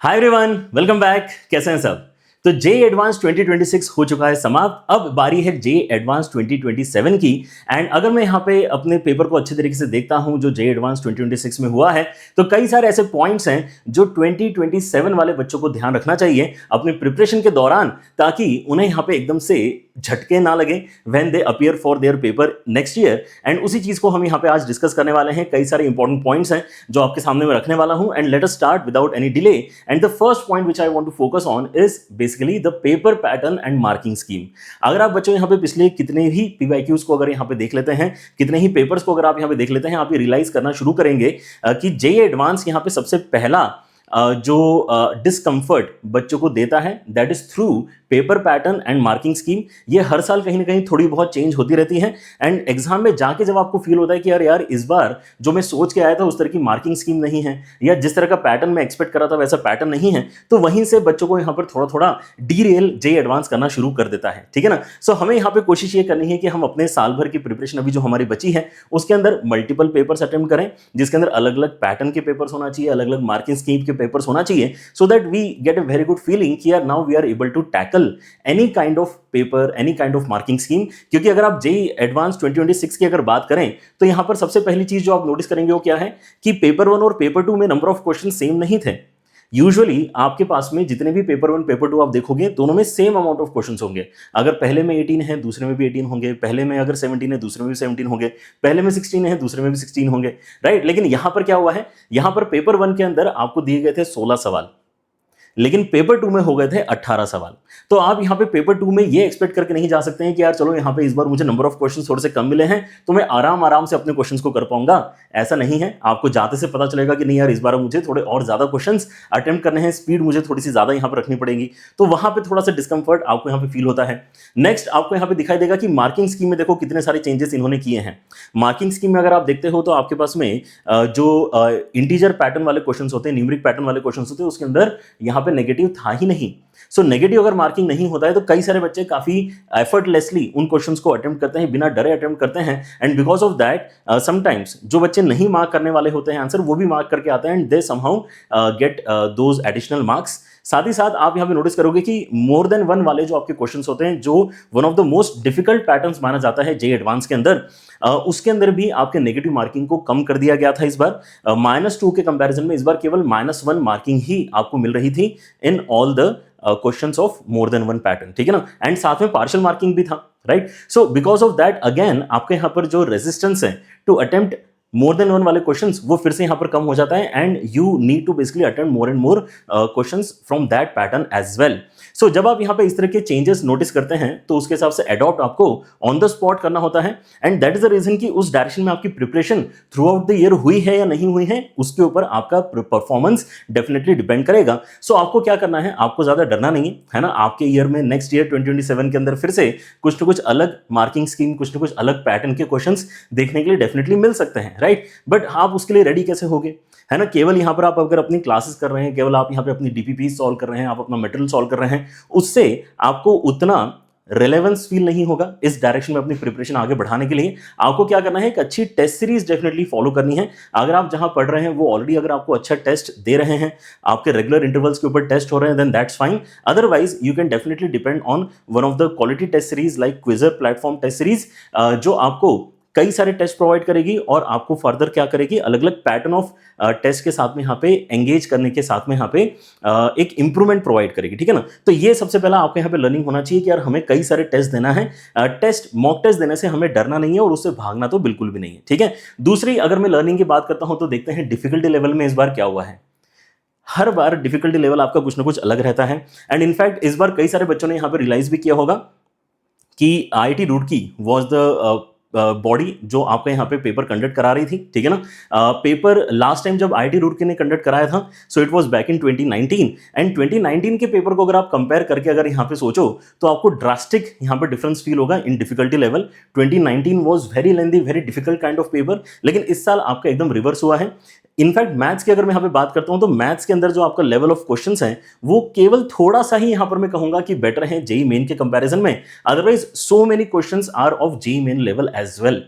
Hi everyone, welcome back. कैसे हैं सब? तो जे एडवांस 2026 हो चुका है समाप्त। अब बारी है जे एडवांस 2027 की। एंड अगर मैं यहाँ पे अपने पेपर को अच्छे तरीके से देखता हूँ जो जे एडवांस 2026 में हुआ है, तो कई सारे ऐसे पॉइंट्स हैं जो 2027 वाले बच्चों को ध्यान रखना चाहिए अपने प्रिपरेशन के दौरान, ताकि उन्हें यहाँ पे एकदम से झटके ना लगे when they appear for their paper next year. And उसी चीज को हम यहाँ पे आज डिस्कस करने वाले हैं। कई सारे इंपॉर्टेंट पॉइंट्स हैं जो आपके सामने में रखने वाला हूं। And let us start without any delay. And the first point which I want to focus on is basically the paper pattern and marking scheme. अगर आप बच्चों यहाँ पे पिछले कितने भी पीवाईक्यूज को अगर यहाँ पे देख लेते हैं, कितने ही पेपर्स को अगर आप यहाँ पे देख लेते हैं, आप ये रियलाइज करना शुरू करेंगे कि जे एडवांस यहाँ पे सबसे पहला जो डिस्कंफर्ट बच्चों को देता है that is through paper pattern and marking scheme. ये हर साल कहीं ना कहीं थोड़ी बहुत चेंज होती रहती है। एंड एग्जाम में जाके जब आपको फील होता है कि यार इस बार जो मैं सोच के आया था उस तरह की मार्किंग स्कीम नहीं है, या जिस तरह का पैटर्न मैं एक्सपेक्ट कर रहा था वैसा पैटर्न नहीं है, तो वहीं से बच्चों को यहाँ पर थोड़ा थोड़ा डीरेल जे एडवांस करना शुरू कर देता है। ठीक है ना? सो हमें यहाँ पे कोशिश ये करनी है कि हम अपने साल भर की प्रिपरेशन अभी जो हमारी बची है उसके अंदर मल्टीपल पेपर्स अटेम्प्ट करें, जिसके अंदर अलग अलग पैटर्न के पेपर्स होना चाहिए, अलग अलग मार्किंग स्कीम के पेपर्स होना चाहिए, so that we get a very good feeling कि यार now we are able to tackle any kind of paper, any kind of marking scheme। क्योंकि अगर आप जेई एडवांस 2026 की अगर बात करें तो यहां पर सबसे पहली चीज जो आप नोटिस करेंगे वो क्या है कि पेपर 1 और पेपर 2 में नंबर ऑफ क्वेश्चन सेम नहीं थे। यूजुअली आपके पास में जितने भी पेपर 1 पेपर 2 आप देखोगे दोनों में सेम अमाउंट ऑफ क्वेश्चंस होंगे। अगर पहले में 18 है दूसरे में भी 18 होंगे, पहले में अगर 17 है दूसरे में भी 17 होंगे, पहले में 16 है दूसरे में भी 16 होंगे, राइट। लेकिन यहां पर क्या हुआ है, यहां पर पेपर 1 के अंदर आपको दिए गए थे 16 सवाल, लेकिन पेपर 2 में हो गए थे 18 सवाल। तो आप यहां पे पेपर 2 में ये एक्सपेक्ट करके नहीं जा सकते हैं कि यार चलो यहां पे इस बार मुझे नंबर ऑफ क्वेश्चंस थोड़े से कम मिले हैं तो मैं आराम आराम से अपने क्वेश्चंस को कर पाऊंगा। ऐसा नहीं है। आपको जाते से पता चलेगा कि नहीं यार इस बार मुझे थोड़े और ज्यादा क्वेश्चंस अटेम्प्ट करने हैं, स्पीड मुझे थोड़ी सी ज्यादा यहां पर रखनी पड़ेगी। तो वहां पे थोड़ा सा डिस्कंफर्ट आपको यहां पे फील होता है। नेक्स्ट आपको यहां पे दिखाई देगा कि मार्किंग स्कीम में देखो कितने सारे चेंजेस इन्होंने किए हैं। मार्किंग स्कीम में अगर आप देखते हो तो आपके पास में जो इंटीजर पैटर्न वाले क्वेश्चंस होते हैं, न्यूमेरिक पैटर्न वाले क्वेश्चंस होते हैं, उसके अंदर यहां पे नेगेटिव था ही नहीं। सो नेगेटिव अगर मार्किंग नहीं होता है तो कई सारे बच्चे काफी एफर्टलेसली उन क्वेश्चंस को अटेम्प्ट करते हैं, बिना डरे अटेम्प्ट करते हैं। And because of that sometimes जो बच्चे नहीं मार्क करने वाले होते हैं आंसर, वो भी मार्क करके आते हैं and they somehow get those additional marks. साथ ही साथ आप यहां पे नोटिस करोगे कि मोर देन वन वाले जो आपके क्वेश्चंस होते हैं, जो one of the most difficult patterns माना जाता है जे एडवांस के अंदर, उसके अंदर भी आपके नेगेटिव मार्किंग को कम कर दिया गया था। इस बार -2 के कंपैरिजन में इस बार केवल -1 मार्किंग ही आपको मिल रही थी इन all the questions of more than one pattern. ठीक है ना? एंड साथ में पार्शियल मार्किंग भी था, right. So because of that again आपके यहां पर जो रेजिस्टेंस है to attempt more than one वाले क्वेश्चंस, वो फिर से यहां पर कम हो जाता है and you need to basically attempt more and more questions from that pattern as well. So जब आप यहां पे इस तरह के चेंजेस नोटिस करते हैं तो उसके हिसाब से अडॉप्ट आपको ऑन द स्पॉट करना होता है। And that is the reason कि उस डायरेक्शन में आपकी preparation throughout the year हुई है या नहीं हुई है, उसके ऊपर आपका परफॉर्मेंस डेफिनेटली डिपेंड करेगा। सो आपको क्या करना है, आपको ज्यादा डरना नहीं है ना। आपके ईयर में नेक्स्ट ईयर 2027 के अंदर फिर से कुछ ना कुछ अलग मार्किंग स्कीम, कुछ ना कुछ अलग पैटर्न के क्वेश्चंस देखने के लिए डेफिनेटली मिल सकते हैं, राइट। बट आप उसके लिए रेडी कैसे होगे, है ना। केवल यहां पर आप अगर अपनी क्लासेस कर रहे हैं, केवल आप यहां पे अपनी डीपीपी सॉल्व कर रहे हैं, आप अपना मटेरियल सॉल्व कर रहे हैं, उससे आपको उतना रेलेवेंस फील नहीं होगा इस डायरेक्शन में अपनी प्रिपरेशन आगे बढ़ाने के लिए। आपको क्या करना है, एक अच्छी टेस्ट सीरीज डेफिनेटली फॉलो करनी है। अगर आप जहां पढ़ रहे हैं वो ऑलरेडी अगर आपको अच्छा टेस्ट दे रहे हैं, आपके रेगुलर इंटरवल्स के ऊपर टेस्ट हो रहे हैं, then that's fine. Otherwise you can definitely depend on one of the quality test series like Quizrr platform test series, जो आपको कई सारे टेस्ट प्रोवाइड करेगी और आपको फर्दर क्या करेगी, अलग अलग पैटर्न ऑफ टेस्ट के साथ में यहाँ पे एंगेज करने के साथ में यहाँ पे एक इंप्रूवमेंट प्रोवाइड करेगी। ठीक है ना? तो ये सबसे पहला आपको यहाँ पे लर्निंग होना चाहिए कि यार हमें कई सारे टेस्ट देना है। टेस्ट, मॉक टेस्ट देने से हमें डरना नहीं है और उससे भागना तो बिल्कुल भी नहीं है। ठीक है? दूसरी अगर मैं लर्निंग की बात करता हूं तो देखते हैं डिफिकल्टी लेवल में इस बार क्या हुआ है। हर बार डिफिकल्टी लेवल आपका कुछ ना कुछ अलग रहता है। एंड इनफैक्ट इस बार कई सारे बच्चों ने यहाँ पे रियलाइज भी किया होगा कि IIT Roorkee was the body जो आपका यहाँ पे पेपर कंडक्ट करा रही थी। ठीक है ना? पेपर लास्ट टाइम जब आईआईटी रुड़की ने कंडक्ट कराया था, so it was back in 2019। And 2019 के पेपर को अगर आप कंपेयर करके अगर यहाँ पे सोचो तो आपको ड्रास्टिक यहाँ पे डिफरेंस फील होगा in difficulty level. 2019 was very lengthy, very difficult kind of paper, लेकिन इस साल आपका एकदम रिवर्स हुआ है। इनफैक्ट मैथ्स की अगर मैं यहाँ पे बात करता हूं तो मैथ्स के अंदर जो आपका लेवल ऑफ क्वेश्चंस हैं वो केवल थोड़ा सा ही यहाँ पर मैं कहूंगा कि बेटर है जेई मेन के कंपैरिजन में। Otherwise so many questions are of JEE main level as well.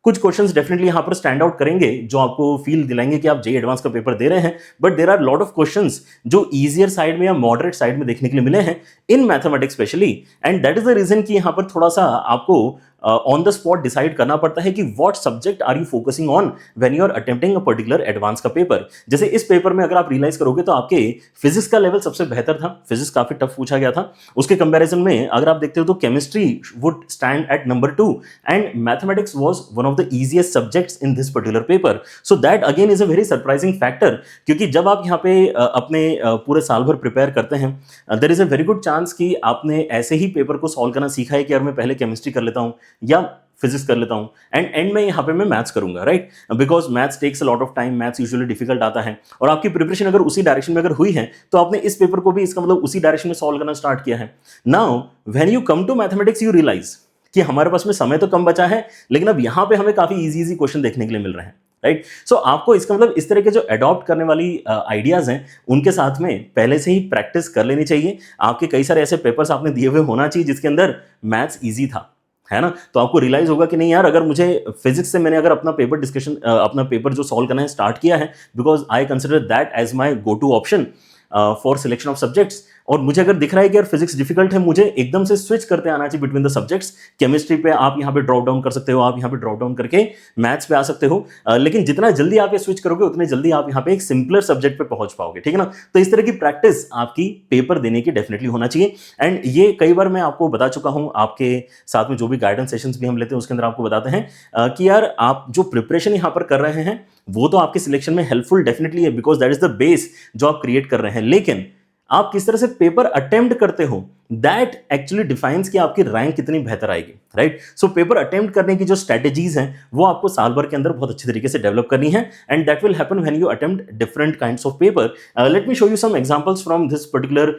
कुछ क्वेश्चंस डेफिनेटली यहां पर स्टैंड आउट करेंगे जो आपको फील दिलाएंगे कि आप जेई एडवांस का पेपर दे रहे हैं, but there are lot of questions जो इजियर साइड में या मॉडरेट साइड में देखने के लिए मिले हैं in mathematics especially, and that is the reason कि यहां पर थोड़ा सा आपको ऑन द स्पॉट डिसाइड करना पड़ता है कि what subject are you focusing on when you are attempting a particular advance का पेपर। जैसे इस पेपर में अगर आप रियलाइज करोगे तो आपके फिजिक्स का लेवल सबसे बेहतर था, फिजिक्स काफी टफ पूछा गया था। उसके कंपैरिजन में अगर आप देखते हो तो chemistry would stand at number 2 and mathematics was one of the easiest subjects in this particular paper. So that again is a very surprising factor, क्योंकि जब आप यहाँ पे अपने पूरे साल भर प्रिपेयर करते हैं there is a very good chance कि आपने ऐसे ही पेपर को सॉल्व करना सीखा है कि यार मैं पहले केमिस्ट्री कर लेता हूँ या फिजिक्स कर लेता हूं एंड एंड में यहाँ पे मैं मैथ्स करूंगा, right, because maths takes a lot of time, maths usually difficult आता है, और आपकी प्रिपरेशन अगर उसी डायरेक्शन में अगर हुई है तो आपने इस पेपर को भी इसका मतलब उसी डायरेक्शन में सॉल्व करना स्टार्ट किया है। Now when you come to mathematics you realize कि हमारे पास में समय तो कम बचा है, लेकिन अब यहाँ पे हमें काफी इजी क्वेश्चन देखने के लिए मिल रहे हैं, राइट। सो आपको इसका मतलब इस तरह के जो अडॉप्ट करने वाली आइडियाज हैं उनके साथ में पहले से ही प्रैक्टिस कर लेनी चाहिए। आपके कई सारे ऐसे पेपर्स आपने दिए हुए होना चाहिए जिसके अंदर मैथ्स ईजी था, है ना, तो आपको रियलाइज होगा कि नहीं यार, अगर मुझे फिजिक्स से मैंने अगर अपना पेपर डिस्कशन अपना पेपर जो सॉल्व करना है स्टार्ट किया है, because I consider that as my go to option for selection of subjects, और मुझे अगर दिख रहा है कि यार फिजिक्स डिफिकल्ट है, मुझे एकदम से स्विच करते आना चाहिए बिटवीन द सब्जेक्ट्स। केमिस्ट्री पे आप यहाँ पे ड्रॉप डाउन कर सकते हो, आप यहाँ पे ड्रॉप डाउन करके मैथ्स पे आ सकते हो, लेकिन जितना जल्दी आप ये स्विच करोगे उतने जल्दी आप यहाँ पे एक सिंपलर सब्जेक्ट पे पहुंच पाओगे, ठीक है ना। तो इस तरह की प्रैक्टिस आपकी पेपर देने की डेफिनेटली होना चाहिए, एंड ये कई बार मैं आपको बता चुका हूँ, आपके साथ में जो भी गाइडेंस सेशंस भी हम लेते हैं उसके अंदर आपको बताते हैं कि यार आप जो प्रिपरेशन यहाँ पर कर रहे हैं वो तो आपके सिलेक्शन में हेल्पफुल डेफिनेटली है, because that is the base जो आप क्रिएट कर रहे हैं, लेकिन आप किस तरह से पेपर अटेम्प्ट करते हो दैट एक्चुअली डिफाइंस कि आपकी रैंक कितनी बेहतर आएगी, राइट। सो पेपर अटेम्प्ट करने की जो स्ट्रेटेजीज हैं वो आपको साल भर के अंदर बहुत अच्छे तरीके से डेवलप करनी है, and that will happen when you attempt different kinds of paper. Let me show you some examples from this particular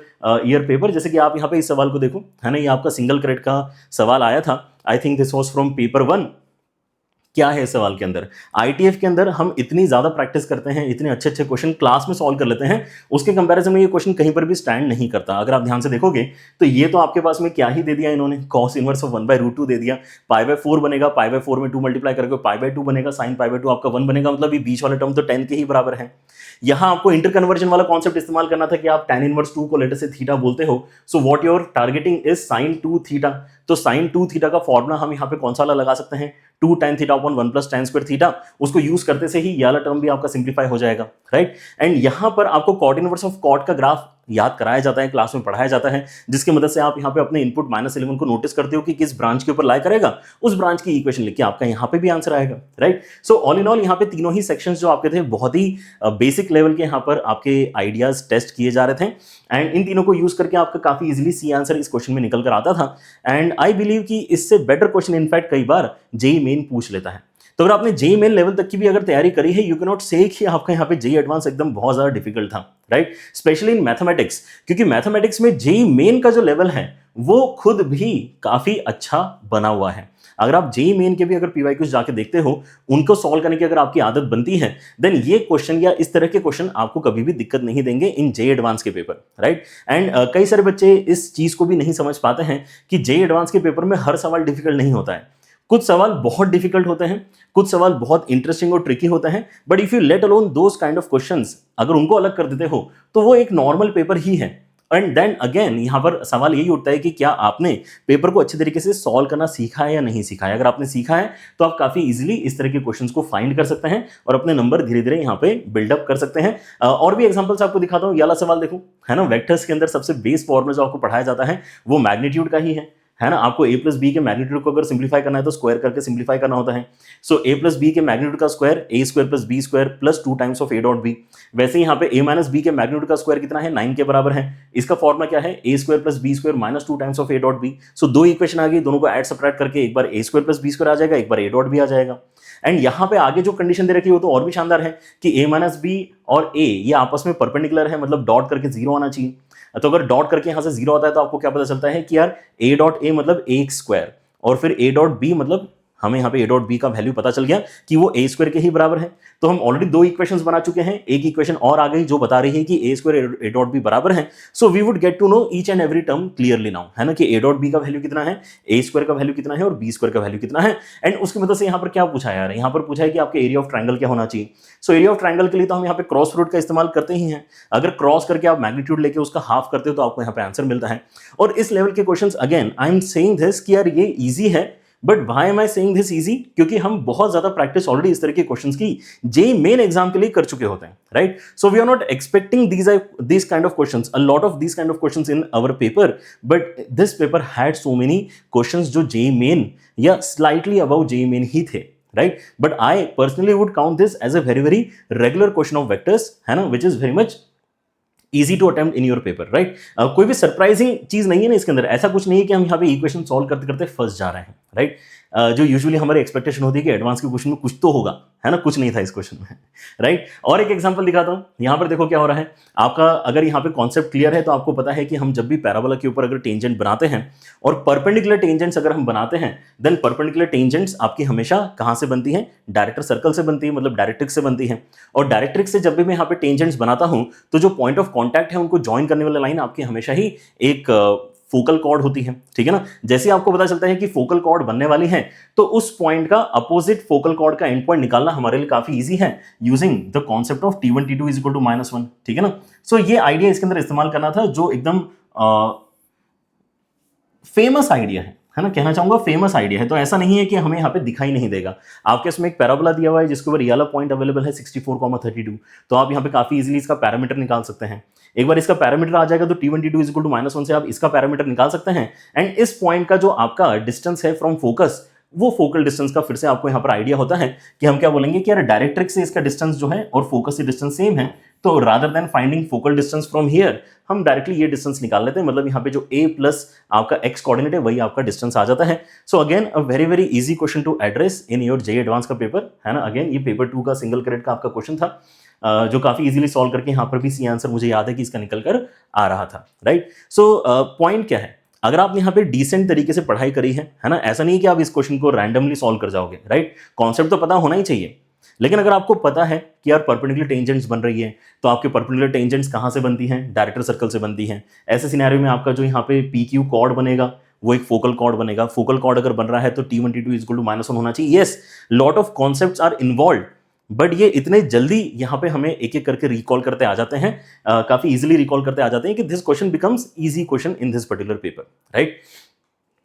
year paper. जैसे कि आप यहाँ पे इस सवाल को देखो, है ना, ये आपका सिंगल क्रेडिट का सवाल आया था, I think this was from paper 1। क्या है इस सवाल के अंदर, आईटीएफ के अंदर हम इतनी ज्यादा प्रैक्टिस करते हैं, इतने अच्छे अच्छे क्वेश्चन क्लास में सॉल्व कर लेते हैं, उसके कंपैरिजन में ये क्वेश्चन कहीं पर भी स्टैंड नहीं करता। अगर आप ध्यान से देखोगे तो ये तो आपके पास में क्या ही दे दिया इन्होंने, cos इनवर्स ऑफ 1/√2 दे दिया, π/4 बनेगा, π/4 में 2 मल्टीप्लाई करके π/2 बनेगा, sin π/2 आपका 1 बनेगा, मतलब ये बीच वाला टर्म तो 10 के ही बराबर है। यहां आपको इंटर कन्वर्जन वाला कॉन्सेप्ट इस्तेमाल करना था कि आप tan इनवर्स 2 को लेटर से थीटा बोलते हो, so what your targeting is sin 2 theta, तो sin 2 थीटा का फॉर्मूला हम यहाँ पे कौन सा वाला लगा सकते हैं, 2 tan theta upon 1 plus tan square theta, उसको यूज करते से ही ये वाला टर्म भी आपका सिंप्लीफाई हो जाएगा, राइट। एंड यहां पर आपको कॉट इनवर्स ऑफ कॉट का ग्राफ याद कराया जाता है, क्लास में पढ़ाया जाता है, जिसकी मदद से आप यहाँ पे अपने इनपुट -11 को नोटिस करते हो कि किस ब्रांच के ऊपर लाई करेगा, उस ब्रांच की इक्वेशन लिख के आपका यहाँ पे भी आंसर आएगा, right. So all in all यहाँ पे तीनों ही सेक्शंस जो आपके थे बहुत ही बेसिक लेवल के यहाँ पर आपके आइडियाज टेस्ट किए जा रहे थे, एंड इन तीनों को यूज करके आपका काफी इजीली सी आंसर इस क्वेश्चन में निकल कर आता था, एंड आई बिलीव कि इससे बेटर क्वेश्चन इनफैक्ट कई बार जेईई मेन पूछ लेता है। तो अगर आपने जेईई मेन लेवल तक की भी अगर तैयारी करी है, यू कैन नॉट से कि आपका यहाँ पे जेईई एडवांस एकदम बहुत ज्यादा डिफिकल्ट था, राइट, स्पेशली इन मैथमेटिक्स, क्योंकि मैथमेटिक्स में जेईई मेन का जो लेवल है वो खुद भी काफी अच्छा बना हुआ है। अगर आप जेईई मेन के भी अगर पीवाईक्यूज जाके देखते हो, उनको सॉल्व करने की अगर आपकी आदत बनती है, देन ये क्वेश्चन या इस तरह के क्वेश्चन आपको कभी भी दिक्कत नहीं देंगे इन जेईई एडवांस के पेपर, राइट। एंड कई सारे बच्चे इस चीज को भी नहीं समझ पाते हैं कि जेईई एडवांस के पेपर में हर सवाल डिफिकल्ट नहीं होता है, कुछ सवाल बहुत डिफिकल्ट होते हैं, कुछ सवाल बहुत इंटरेस्टिंग और ट्रिकी होते हैं, but if you let alone those kind of questions, अगर उनको अलग कर देते हो तो वो एक नॉर्मल पेपर ही है। एंड देन अगेन यहाँ पर सवाल यही उठता है कि क्या आपने पेपर को अच्छे तरीके से सॉल्व करना सीखा है या नहीं सीखा है। अगर आपने सीखा है तो आप काफी इजीली इस तरह के क्वेश्चंस को फाइंड कर सकते हैं और अपने नंबर धीरे धीरे यहाँ पे बिल्डअप कर सकते हैं। और भी एग्जांपल्स आपको दिखाता हूँ। ये वाला सवाल देखो, है ना, वेक्टर्स के अंदर सबसे बेस फॉर्मूला जो आपको पढ़ाया जाता है वो मैग्नीट्यूड का ही है ना। आपको a प्लस बी के मैग्नीट्यूड को अगर सिंप्लीफाई करना है तो स्क्वायर करके सिंप्लीफाई करना होता है। सो a प्लस बी के मैग्नीट्यूड का square a square plus b square plus 2 times of a dot b। वैसे ही यहाँ पे a माइनस b के मैग्नीट्यूड का स्क्वायर कितना है, 9 के बराबर है। इसका फॉर्मूला क्या है, a square plus b square minus 2 times of a dot b। सो दो इक्वेशन आ गई, दोनों को ऐड सबट्रैक्ट करके एक बार a square plus b square आ जाएगा, एक बार a डॉट b आ जाएगा। एंड यहाँ पे आगे जो कंडीशन दे रखी है वो तो और भी शानदार है कि a माइनस b और a ये आपस में परपेंडिकुलर है, मतलब डॉट करके 0 आना चाहिए। तो अगर डॉट करके यहाँ से 0 आता है तो आपको क्या पता चलता है कि यार a डॉट a मतलब a स्क्वायर और फिर a डॉट b मतलब हमें यहाँ पे ए डॉट बी का वैल्यू पता चल गया कि वो ए स्क्वायर के ही बराबर है। तो हम ऑलरेडी दो इक्वेशंस बना चुके हैं, एक इक्वेशन और आ गई जो बता रही है कि a square a dot b बराबर है। So we would get to know each and every term clearly now, है ना, कि ए डॉट बी का वैल्यू कितना है, ए स्क्वायर का वैल्यू कितना है और बी स्क्वायर का वैल्यू कितना है। एंड उसकी मदद से यहाँ पर क्या पूछा है, यहाँ पर पूछा है कि आपके एरिया ऑफ ट्राइंगल क्या होना चाहिए। सो एरिया ऑफ ट्राइंगल के लिए तो हम यहाँ पे क्रॉस प्रोडक्ट का इस्तेमाल करते ही हैं। अगर क्रॉस करके आप मैग्नीट्यूड लेके उसका हाफ करते हो तो आपको यहाँ पे आंसर मिलता है। और इस लेवल के questions again I am saying this कि यार ये इजी है, but why am I saying this easy, क्योंकि हम बहुत ज्यादा प्रैक्टिस ऑलरेडी इस तरह के क्वेश्चंस की जेईई मेन एग्जाम के लिए कर चुके होते हैं, right. So we are not expecting these kind of questions, a lot of these kind of questions in our paper, but this paper had so many questions जो JEE main या slightly above JEE main ही थे, right? But I personally would count this as a very very regular question of vectors, है ना, which is very much easy to attempt in your paper, right. कोई भी surprising चीज नहीं है ना इसके अंदर, ऐसा कुछ नहीं है कि हम यहाँ पे इक्वेशन सॉल्व करते करते फंस जा रहे हैं, राइट। जो यूजुअली हमारी एक्सपेक्टेशन होती है कि एडवांस के क्वेश्चन में कुछ तो होगा, है ना, कुछ नहीं था इस क्वेश्चन में, राइट। और एक एग्जांपल दिखाता हूँ, यहाँ पर देखो क्या हो रहा है आपका। अगर यहाँ पे कॉन्सेप्ट क्लियर है तो आपको पता है कि हम जब भी पैराबोला के ऊपर अगर टेंजेंट बनाते हैं और परपेंडिकुलर टेंजेंट्स अगर हम बनाते हैं, देन परपेंडिकुलर टेंजेंट्स आपकी हमेशा कहाँ से बनती है, डायरेक्टर सर्कल से बनती है, मतलब डायरेक्ट्रिक्स से बनती है। और डायरेक्ट्रिक्स से जब भी मैं यहाँ पे टेंजेंट्स बनाता हूँ तो जो पॉइंट ऑफ कॉन्टैक्ट है उनको ज्वाइन करने वाला लाइन आपकी हमेशा ही एक फोकल कॉर्ड होती है, ठीक है ना। जैसे आपको पता चलता है कि फोकल कॉर्ड बनने वाली है तो उस पॉइंट का अपोजिट फोकल कॉर्ड का एंड पॉइंट निकालना हमारे लिए काफी इजी है using the concept of T1 T2 is equal to -1, ठीक है ना। सो ये आइडिया इसके अंदर इस्तेमाल करना था जो एकदम फेमस आइडिया है ना, कहना चाहूंगा फेमस आइडिया है। तो ऐसा नहीं है कि हमें यहाँ पे दिखाई नहीं देगा। आपके इसमें एक पैराबोला दिया हुआ है जिसके ऊपर ये वाला पॉइंट अवेलेबल है 64,32, तो आप यहाँ पे काफी इजीली इसका पैरामीटर निकाल सकते हैं। एक बार इसका पैरामीटर आ जाएगा तो T1 T2 is equal to -1 से आप इसका पैरामीटर निकाल सकते हैं। एंड इस पॉइंट का जो आपका डिस्टेंस है फ्रॉम फोकस, वो फोकल डिस्टेंस का फिर से आपको यहाँ पर आइडिया होता है कि हम क्या बोलेंगे कि यार डायरेक्ट्रिक्स से इसका डिस्टेंस जो है और फोकस से डिस्टेंस सेम है, तो rather than finding focal distance from here हम डायरेक्टली ये डिस्टेंस निकाल लेते हैं। मतलब यहाँ पे जो a प्लस आपका x कोऑर्डिनेट है वही आपका डिस्टेंस आ जाता है। So again a very very easy question to address in your JEE advance का पेपर, है ना। अगेन ये पेपर 2 का सिंगल क्रेडिट का आपका क्वेश्चन था जो काफी इजीली सॉल्व करके यहाँ पर भी सी आंसर मुझे याद है कि इसका निकल कर आ रहा था, राइट। सो पॉइंट क्या है, अगर आपने यहाँ पे डिसेंट तरीके से पढ़ाई करी है ना, ऐसा नहीं है कि आप इस क्वेश्चन को रैंडमली सॉल्व कर जाओगे, राइट। कॉन्सेप्ट तो पता होना ही चाहिए, लेकिन अगर आपको पता है कि यार परपेंडिकुलर टेंजेंट्स बन रही है तो आपके परपेंडिकुलर टेंजेंट्स कहाँ से बनती हैं, डायरेक्टर सर्कल से बनती हैं। ऐसे सिनेरियो में आपका जो यहाँ पे PQ कॉर्ड बनेगा वो एक फोकल कॉर्ड बनेगा। फोकल कॉर्ड अगर बन रहा है तो T1 T2 is equal to -1 होना चाहिए। Yes, lot of concepts are involve, but ये इतने जल्दी यहाँ पे हमें एक एक करके रिकॉल करते आ जाते हैं, काफी इजीली रिकॉल करते आ जाते हैं कि this question becomes easy question in this particular paper, right.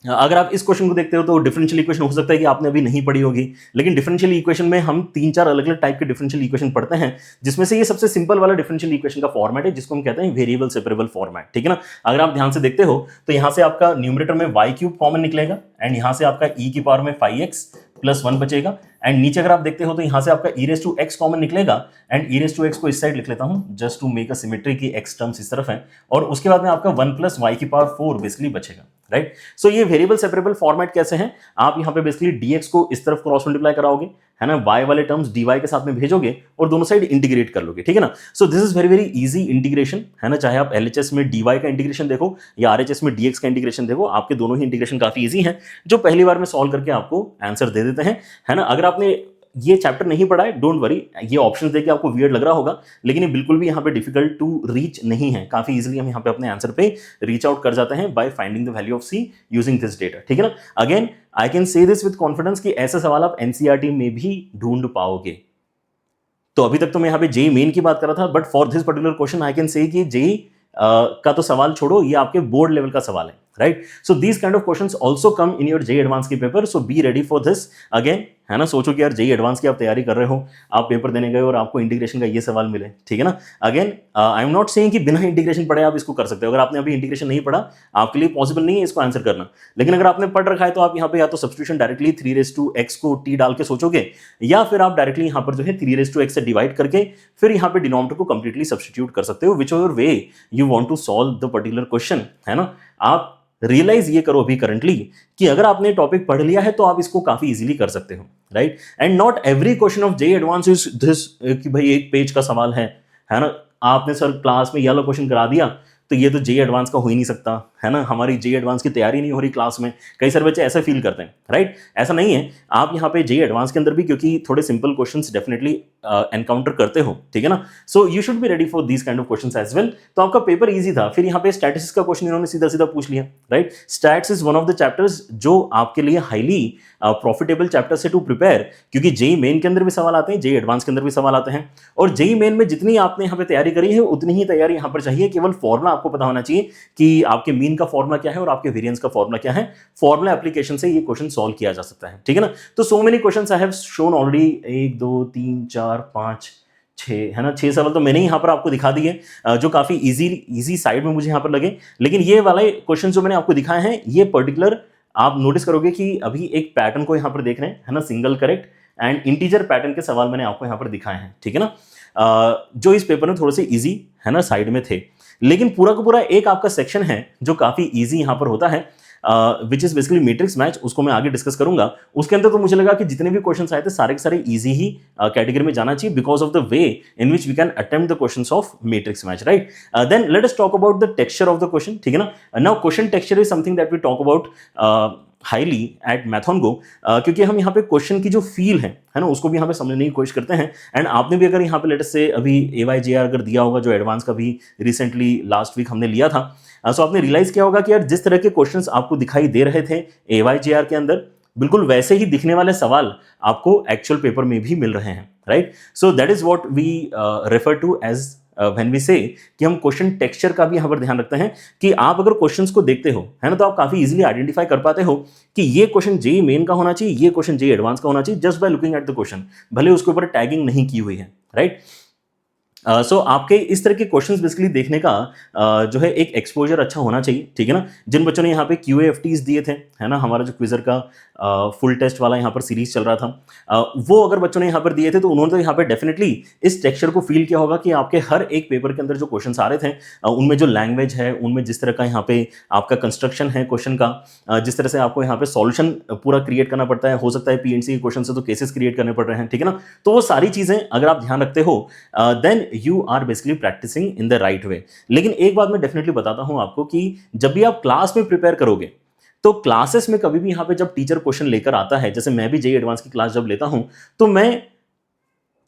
अगर आप इस क्वेश्चन को देखते हो तो डिफरेंशियल इक्वेशन हो सकता है कि आपने अभी नहीं पढ़ी होगी, लेकिन डिफरेंशियल इक्वेशन में हम 3-4 अलग अलग टाइप के डिफरेंशियल इक्वेशन पढ़ते हैं, जिसमें से ये सबसे सिंपल वाला डिफरेंशियल इक्वेशन का फॉर्मेट है जिसको हम कहते हैं वेरिएबल सेपरेबल फॉर्मेट, ठीक है ना। अगर आप ध्यान से देखते हो तो यहाँ से आपका न्यूमरेटर में y³ कॉमन निकलेगा एंड यहाँ से आपका e की पावर में 5x+1 बचेगा। एंड नीचे अगर आप देखते हो तो यहाँ से आपका e⁻x कॉमन निकलेगा एंड e⁻x को इस साइड लिख लेता हूँ just to make a symmetry की x टर्म्स इस तरफ है, और उसके बाद में आपका 1 + y की पावर 4 बेसिकली बचेगा, राइट। सो ये वेरिएबल सेपरेबल फॉर्मेट कैसे है, आप यहाँ पे बेसिकली dx को इस तरफ क्रॉस मल्टीप्लाई कराओगे, है ना, y वाले टर्म्स dy के साथ में भेजोगे और दोनों साइड इंटीग्रेट कर लोगे, ठीक है ना। So this is very very easy integration, है ना। चाहे आप LHS में dy का इंटीग्रेशन देखो या RHS में dx का इंटीग्रेशन देखो, आपके दोनों ही इंटीग्रेशन काफी इजी हैं जो पहली बार में सॉल्व करके आपको आंसर दे देते हैं, है ना। अगर आपने ये चैप्टर नहीं पढ़ा है, डोंट वरी, ये ऑप्शंस देख के आपको वियर्ड लग रहा होगा, लेकिन ये बिल्कुल भी यहाँ पे डिफिकल्ट टू रीच नहीं है। काफी इजीली हम यहाँ पे अपने आंसर पे रीच आउट कर जाते हैं by finding the value of c using this data, ठीक है ना। Again I can say this with confidence कि ऐसे सवाल आप NCERT में भी ढूंढ पाओगे। तो अभी तक तो मैं यहाँ पे जेईई मेन की बात कर रहा था, but for this particular question I can say कि जेईई का तो सवाल छोड़ो, ये आपके बोर्ड लेवल का सवाल है, right. So these kind of questions also come in your JEE advance के paper, so be ready for this. Again, है ना, सोचो कि यार जेईई एडवांस की आप तैयारी कर रहे हो, आप पेपर देने गए और आपको इंटीग्रेशन का ये सवाल मिले, ठीक है ना। Again I am not saying कि बिना इंटीग्रेशन पढ़े आप इसको कर सकते हो। अगर आपने अभी इंटीग्रेशन नहीं पढ़ा, आपके लिए पॉसिबल नहीं है इसको आंसर करना, लेकिन अगर आपने पढ़ रखा है तो आप यहाँ पे या तो सब्स्टिट्यूशन डायरेक्टली 3x को t डाल के सोचोगे, या फिर आप डायरेक्टली यहाँ पर जो है 3x से डिवाइड करके फिर यहाँ पे डिनोमिनेटर को कंप्लीटली सब्स्टिट्यूट कर सकते हो, whichever way you want to solve the particular question, है ना। आप रियलाइज ये करो अभी करंटली कि अगर आपने टॉपिक पढ़ लिया है तो आप इसको काफी इजीली कर सकते हो, right. And not every question of JEE advance is this कि भाई एक पेज का सवाल है ना, आपने सर क्लास में ये वाला क्वेश्चन करा दिया तो ये तो जे एडवांस का हो ही नहीं सकता, है ना, हमारी जे एडवांस की तैयारी नहीं हो रही क्लास में। कई सारे बच्चे ऐसा फील करते हैं, राइट। ऐसा नहीं है, आप यहाँ पे जे एडवांस के अंदर भी क्योंकि थोड़े सिंपल क्वेश्चंस डेफिनेटली एनकाउंटर करते हो, ठीक है ना, so you should be ready for these kind of questions as well. तो आपका पेपर इजी था। फिर यहाँ पे स्टैटिस्टिक्स का क्वेश्चन इन्होंने सीधा सीधा पूछ लिया, right. Stats is one of the chapters जो आपके लिए हाईली प्रॉफिटेबल चैप्टर से टू प्रिपेयर, क्योंकि जेई मेन के अंदर भी सवाल आते हैं, जेई एडवांस के अंदर भी सवाल आते हैं, और जेई मेन में जितनी आपने यहाँ पे तैयारी करी है उतनी ही तैयारी यहाँ पर चाहिए। केवल फॉर्मुला आपको पता होना चाहिए कि आपके मीन का फॉर्मुला क्या है और आपके वेरिएंस का फॉर्मुला क्या है। फॉर्मुला एप्लीकेशन से ये क्वेश्चन सॉल्व किया जा सकता है, ठीक है ना। तो सो many questions I have shown already, 1 2 3 4 5 6, है ना, 6 सवाल तो मैंने यहाँ पर आपको दिखा दिए जो काफी इजी साइड में मुझे यहाँ पर लगे। लेकिन ये वाले क्वेश्चन जो मैंने आपको दिखाए हैं, ये पर्टिकुलर आप नोटिस करोगे कि अभी एक पैटर्न को यहाँ पर देख रहे हैं, है ना, single correct and integer pattern के सवाल मैंने आपको यहाँ पर दिखाए हैं, ठीक है ना, जो इस पेपर में थोड़े से इजी, है ना, साइड में थे। लेकिन पूरा का पूरा एक आपका सेक्शन है जो काफी इजी यहाँ पर होता है, which is basically matrix match, उसको मैं आगे डिस्कस करूंगा। उसके अंदर तो मुझे लगा कि जितने भी क्वेश्चंस आए थे सारे के सारे इजी ही कैटेगरी में जाना चाहिए, because of the way in which we can attempt the questions of matrix match, right. Then let us talk about the texture of the question, ठीक है ना। Now question texture is something that we talk about highly at MathonGo, क्योंकि हम यहाँ पे question की जो feel है ना, उसको भी यहाँ पे समझने की कोशिश करते हैं। एंड आपने भी अगर यहाँ पे लेटेस्ट से अभी AYJR अगर दिया होगा, जो एडवांस का भी रिसेंटली लास्ट वीक हमने लिया था, सो आपने रियलाइज किया होगा कि यार जिस तरह के क्वेश्चंस आपको दिखाई दे रहे थे AYJR के अंदर, बिल्कुल वैसे ही दिखने वाले सवाल आपको एक्चुअल पेपर में भी मिल रहे हैं, right. So that is what we refer to as when we say कि हम क्वेश्चन टेक्सचर का भी यहाँ पर ध्यान रखते हैं कि आप अगर क्वेश्चंस को देखते हो, है ना, तो आप काफी इजीली आइडेंटिफाई कर पाते हो कि ये क्वेश्चन जेई मेन का होना चाहिए, ये क्वेश्चन जेई एडवांस का होना चाहिए, just by looking at the question, भले उसके ऊपर टैगिंग नहीं की हुई है, राइट। सो आपके इस तरह के क्वेश्चंस बेसिकली देखने का जो है एक एक्सपोजर अच्छा होना चाहिए, ठीक है ना। जिन बच्चों ने यहाँ पे QAFTs दिए थे, है ना, हमारा जो क्विजर का फुल टेस्ट वाला यहाँ पर सीरीज चल रहा था, वो अगर बच्चों ने यहाँ पर दिए थे तो उन्होंने तो यहाँ पर डेफिनेटली इस टेक्सचर को फील किया होगा कि आपके हर एक पेपर के अंदर जो क्वेश्चन आ रहे थे उनमें जो लैंग्वेज है, उनमें जिस तरह का यहाँ पे आपका कंस्ट्रक्शन है क्वेश्चन का, जिस तरह से आपको यहाँ पे सॉल्यूशन पूरा क्रिएट करना पड़ता है, हो सकता है PNC के क्वेश्चन से तो केसेस क्रिएट करने पड़ रहे हैं, ठीक है ना। तो वो सारी चीजें अगर आप ध्यान रखते हो then you are basically practising in the right way. लेकिन एक बात मैं डेफिनेटली बताता हूं आपको कि जब भी आप क्लास में प्रिपेयर करोगे, तो क्लासेस में कभी भी यहां पे जब टीचर क्वेश्चन लेकर आता है, जैसे मैं भी जेई एडवांस की क्लास जब लेता हूं, तो मैं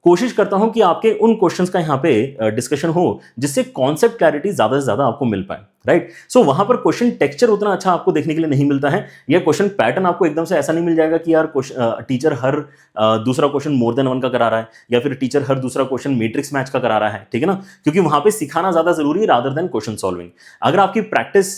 कोशिश करता हूं कि आपके उन क्वेश्चंस का यहां पे डिस्कशन हो जिससे कॉन्सेप्ट क्लैरिटी ज्यादा से ज्यादा आपको मिल पाए, राइट। सो वहां पर क्वेश्चन टेक्सचर उतना अच्छा आपको देखने के लिए नहीं मिलता है, या क्वेश्चन पैटर्न आपको एकदम से ऐसा नहीं मिल जाएगा कि यार टीचर हर दूसरा क्वेश्चन मोर देन वन का करा रहा है, या फिर टीचर हर दूसरा क्वेश्चन मैट्रिक्स मैच का करा रहा है, ठीक है ना, क्योंकि वहां पे सिखाना ज्यादा जरूरी है रादर देन क्वेश्चन सॉल्विंग। अगर आपकी प्रैक्टिस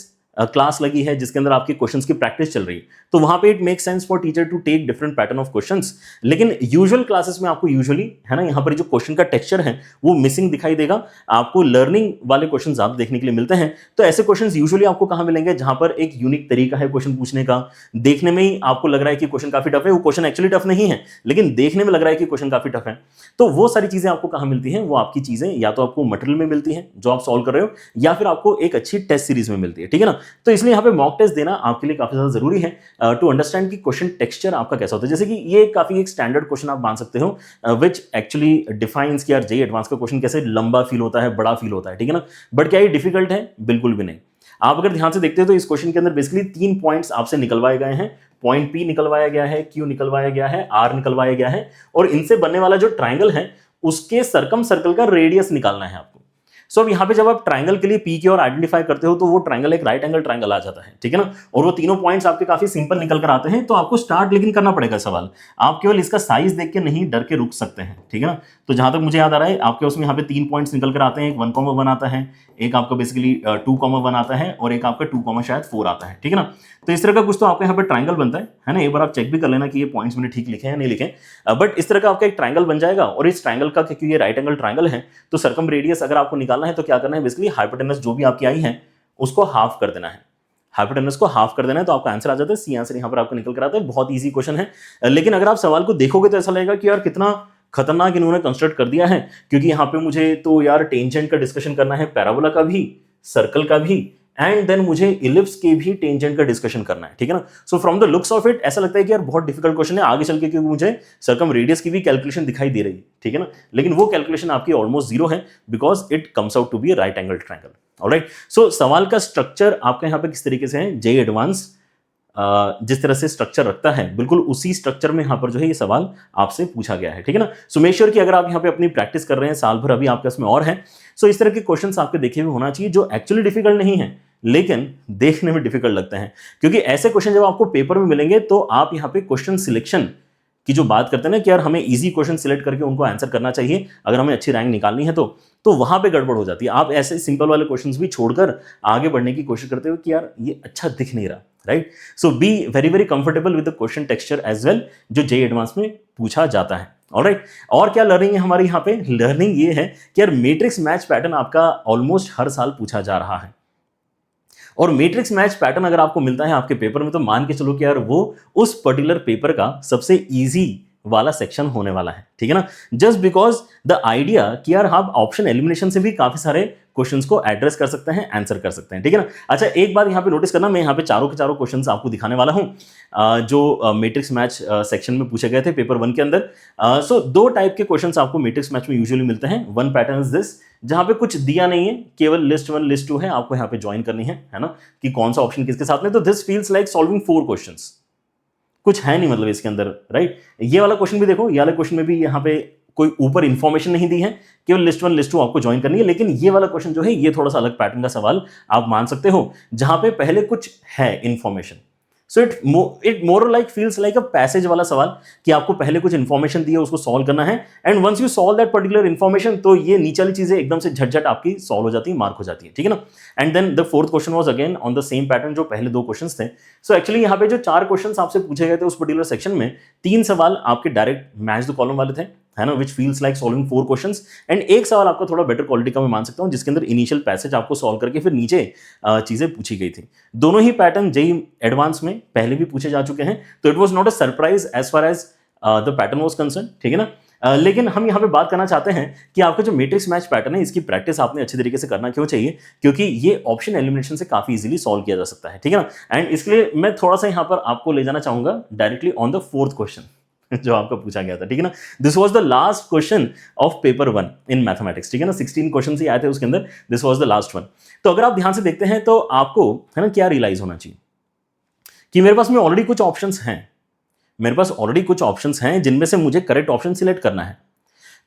क्लास लगी है जिसके अंदर आपके क्वेश्चंस की प्रैक्टिस चल रही है, तो वहां पे it make sense for teacher to take different pattern of questions. लेकिन यूजुअल क्लासेस में आपको यूजुअली, है ना, यहाँ पर जो क्वेश्चन का टेक्सचर है वो मिसिंग दिखाई देगा, आपको लर्निंग वाले क्वेश्चन ज्यादा देखने के लिए मिलते हैं। तो ऐसे क्वेश्चन यूजुअली आपको कहाँ मिलेंगे, जहां पर एक यूनिक तरीका है क्वेश्चन पूछने का, देखने में ही आपको लग रहा है कि क्वेश्चन काफी टफ है, वो क्वेश्चन एक्चुअली टफ नहीं है, लेकिन देखने में लग रहा है कि क्वेश्चन काफी टफ है। तो वो सारी चीजें आपको कहाँ मिलती हैं, वो आपकी चीजें या तो आपको मटेरियल में मिलती हैं जो आप सॉल्व कर रहे हो, या फिर आपको एक अच्छी टेस्ट सीरीज में मिलती है, ठीक है ना। तो इसलिए यहाँ पे मॉक टेस्ट देना आपके लिए काफी ज्यादा जरूरी है टू अंडरस्टैंड कि क्वेश्चन टेक्सचर आपका कैसा होता है। जैसे कि ये काफी एक स्टैंडर्ड क्वेश्चन आप मान सकते हो विच एक्चुअली डिफाइंस कि यार जेईई एडवांस का क्वेश्चन कैसे लंबा फील होता है, बड़ा फील होता है, ठीक है ना। बट क्या ये डिफिकल्ट है? बिल्कुल भी नहीं। आप अगर ध्यान से देखते हो तो इस क्वेश्चन के अंदर बेसिकली 3 पॉइंट्स आपसे निकलवाए गए हैं। पॉइंट P निकलवाया गया है, Q निकलवाया गया है, R निकलवाया गया है, और इनसे बनने वाला जो ट्राइंगल है उसके सर्कम सर्कल का रेडियस निकालना है आपको। सो अब यहाँ पे जब आप ट्राइंगल के लिए P की ओर आइडेंटिफाई करते हो तो वो ट्राइंगल एक राइट एंगल ट्राइंगल आ जाता है, ठीक है ना। और वो तीनों पॉइंट्स आपके काफी सिंपल निकल कर आते हैं। तो आपको स्टार्ट लेकिन करना पड़ेगा सवाल, आप केवल इसका साइज देख के नहीं डर के रुक सकते हैं, ठीक है ना। तो जहां तक मुझे याद आ रहा है आपके उसमें यहाँ पे 3 पॉइंट्स निकल कर आते हैं, एक 1,1 आता है, एक आपका बेसिकली 2,1 आता है, और एक आपका 2, शायद 4 आता है, ठीक है ना। तो इस तरह का कुछ तो आपका यहाँ पे ट्राइंगल बनता है ना। एक बार आप चेक भी कर लेना कि ये पॉइंट्स मैंने ठीक लिखे हैं या नहीं लिखे, बट इस तरह का आपका एक ट्राइंगल बन जाएगा। और इस ट्राइंगल का, क्योंकि ये राइट एंगल ट्राइंगल है, तो सर्कम रेडियस अगर आपको निकालना है तो क्या करना है, बेसिकली हाइपोटेनस जो भी आपकी आई है उसको हाफ कर देना है। हाइपोटेनस को हाफ कर देना है तो आपका आंसर आ जाता है। सी आंसर यहाँ पर आपको निकल कर आता है। बहुत ईजी क्वेश्चन है, लेकिन अगर आप सवाल को देखोगे तो ऐसा लगेगा कि यार कितना खतरनाक इन्होंने कंस्ट्रक्ट कर दिया है, क्योंकि यहाँ पे मुझे तो यार टेंजेंट का डिस्कशन करना है, पैराबोला का भी, सर्कल का भी, एंड देन मुझे इलिप्स के भी टेंजेंट का डिस्कशन करना है, ठीक है ना। So from the looks of it ऐसा लगता है कि यार बहुत डिफिकल्ट क्वेश्चन है आगे चल के, क्योंकि मुझे सर्कम रेडियस की भी कैलकुलेशन दिखाई दे रही है, ठीक है ना। लेकिन वो कैलकुलेशन आपकी ऑलमोस्ट जीरो है, because it comes out to be right angle triangle. Alright, so सवाल का स्ट्रक्चर आपका यहाँ पे किस तरीके से है, जेईई एडवांस जिस तरह से स्ट्रक्चर रखता है बिल्कुल उसी स्ट्रक्चर में यहाँ पर जो है ये सवाल आपसे पूछा गया है, ठीक है ना। सो मेक श्योर कि अगर आप यहाँ पे अपनी प्रैक्टिस कर रहे हैं, साल भर अभी आपके इसमें और है, सो इस तरह के क्वेश्चंस आपके देखे हुए होना चाहिए जो एक्चुअली डिफिकल्ट नहीं है लेकिन देखने में डिफिकल्ट लगते हैं, क्योंकि ऐसे क्वेश्चन जब आपको पेपर में मिलेंगे तो आप यहाँ पे क्वेश्चन सिलेक्शन की जो बात करते हैं ना कि यार हमें इजी क्वेश्चन सिलेक्ट करके उनको आंसर करना चाहिए अगर हमें अच्छी रैंक निकालनी है तो वहां पे गड़बड़ हो जाती है। आप ऐसे सिंपल वाले क्वेश्चंस भी छोड़कर आगे बढ़ने की कोशिश करते हो कि यार ये अच्छा दिख नहीं रहा, right. So be very very comfortable with the question texture as well जो जेईई एडवांस में पूछा जाता है, ऑलराइट। और क्या लर्निंग है हमारी यहाँ पे, लर्निंग ये है कि यार मैट्रिक्स मैच पैटर्न आपका ऑलमोस्ट हर साल पूछा जा रहा है, और मैट्रिक्स मैच पैटर्न अगर आपको मिलता है आपके पेपर में तो मान के चलो कि यार वो उस पर्टिकुलर पेपर का सबसे इजी वाला सेक्शन होने वाला है, ठीक है ना। जस्ट बिकॉज द आइडिया कि यार हम ऑप्शन एलिमिनेशन से भी काफी सारे क्वेश्चंस को एड्रेस कर सकते हैं, आंसर कर सकते हैं, ठीक है ना। अच्छा, एक बात यहाँ पे नोटिस करना, मैं यहाँ पे चारों के चारों क्वेश्चंस आपको दिखाने वाला हूँ जो मैट्रिक्स मैच सेक्शन में पूछे गए थे पेपर 1 के अंदर। सो 2 टाइप के क्वेश्चंस आपको मैट्रिक्स मैच में यूजुअली मिलते हैं। वन पैटर्न इज दिस, जहां पे कुछ दिया नहीं है, केवल लिस्ट 1 लिस्ट 2 है, आपको यहाँ पे ज्वाइन करनी है ना, कि कौन सा ऑप्शन किसके साथ में। तो this feels like solving 4 questions, कुछ है नहीं मतलब इसके अंदर, राइट। ये वाला क्वेश्चन भी देखो, ये वाले क्वेश्चन में भी यहाँ पे कोई ऊपर इंफॉर्मेशन नहीं दी है, केवल लिस्ट 1 लिस्ट 2 आपको ज्वाइन करनी है। लेकिन ये वाला क्वेश्चन जो है ये थोड़ा सा अलग पैटर्न का सवाल आप मान सकते हो, जहां पे पहले कुछ है information. So it more like feels like a passage वाला सवाल कि आपको पहले कुछ इंफॉर्मेशन दी है, उसको सॉल्व करना है, and once you solve that particular information तो ये नीचे वाली चीजें एकदम से झटझट आपकी सॉल्व हो जाती है, मार्क हो जाती है, ठीक है ना। And then the 4th question was again on the same pattern जो पहले 2 क्वेश्चंस थे। सो एक्चुअली यहाँ पे जो 4 क्वेश्चंस आपसे पूछे गए थे उस पर्टिकुलर सेक्शन में 3 सवाल आपके डायरेक्ट मैच द कॉलम वाले थे, है ना, विच feels like solving 4 questions, and एक सवाल आपका थोड़ा बेटर क्वालिटी का मैं मान सकता हूं जिसके अंदर इनिशियल पैसेज आपको सॉल्व करके फिर नीचे चीजें पूछी गई थी। दोनों ही पैटर्न जेईई एडवांस में पहले भी पूछे जा चुके हैं, तो it was not a surprise as far as the pattern was concern, ठीक है ना। लेकिन हम यहाँ पे बात करना चाहते हैं कि आपका जो मैट्रिक्स मैच पैटर्न है इसकी प्रैक्टिस आपने अच्छे तरीके से करना क्यों चाहिए, क्योंकि ये ऑप्शन एलिमिनेशन से काफी इजीली सॉल्व किया जा सकता है, ठीक है ना। एंड इसके लिए मैं थोड़ा सा यहाँ पर आपको ले जाना चाहूंगा directly on the 4th question जो आपका पूछा गया था, ठीक है ना। This was the last question of paper 1 in mathematics, ठीक है ना। 16 क्वेश्चन ही आए थे उसके अंदर, this was the last one. तो अगर आप ध्यान से देखते हैं तो आपको है ना क्या रियलाइज होना चाहिए कि मेरे पास में ऑलरेडी कुछ ऑप्शंस हैं, मेरे पास ऑलरेडी कुछ ऑप्शंस हैं जिनमें से मुझे करेक्ट ऑप्शन सिलेक्ट करना है।